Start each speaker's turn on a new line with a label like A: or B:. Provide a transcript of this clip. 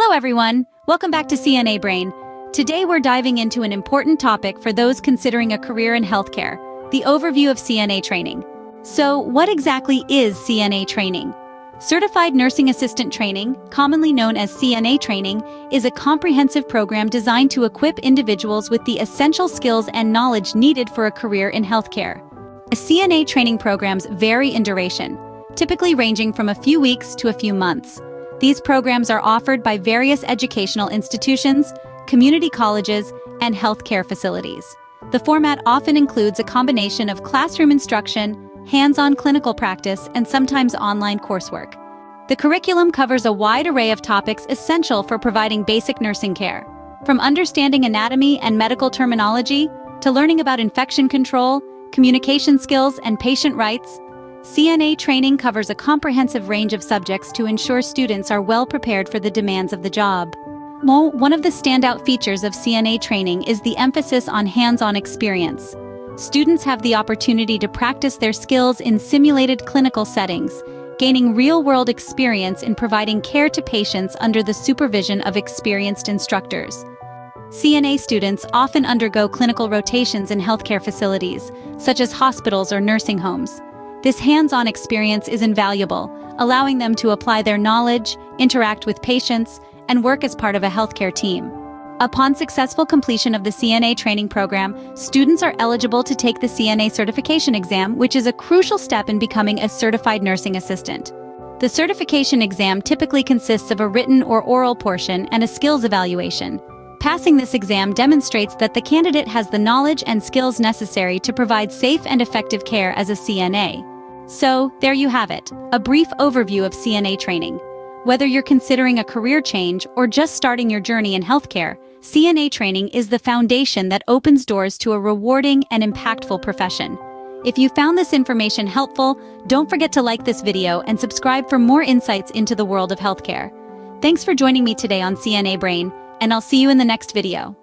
A: Hello everyone, welcome back to CNA Brain. Today we're diving into an important topic for those considering a career in healthcare, the overview of CNA training. So, what exactly is CNA training? Certified Nursing Assistant Training, commonly known as CNA training, is a comprehensive program designed to equip individuals with the essential skills and knowledge needed for a career in healthcare. CNA training programs vary in duration, typically ranging from a few weeks to a few months. These programs are offered by various educational institutions, community colleges, and healthcare facilities. The format often includes a combination of classroom instruction, hands-on clinical practice, and sometimes online coursework. The curriculum covers a wide array of topics essential for providing basic nursing care, from understanding anatomy and medical terminology to learning about infection control, communication skills, and patient rights. CNA training covers a comprehensive range of subjects to ensure students are well prepared for the demands of the job. One of the standout features of CNA training is the emphasis on hands-on experience. Students have the opportunity to practice their skills in simulated clinical settings, gaining real-world experience in providing care to patients under the supervision of experienced instructors. CNA students often undergo clinical rotations in healthcare facilities, such as hospitals or nursing homes. This hands-on experience is invaluable, allowing them to apply their knowledge, interact with patients, and work as part of a healthcare team. Upon successful completion of the CNA training program, students are eligible to take the CNA certification exam, which is a crucial step in becoming a certified nursing assistant. The certification exam typically consists of a written or oral portion and a skills evaluation. Passing this exam demonstrates that the candidate has the knowledge and skills necessary to provide safe and effective care as a CNA. So, there you have it, a brief overview of CNA training. Whether you're considering a career change or just starting your journey in healthcare, CNA training is the foundation that opens doors to a rewarding and impactful profession. If you found this information helpful, don't forget to like this video and subscribe for more insights into the world of healthcare. Thanks for joining me today on CNA Brain, and I'll see you in the next video.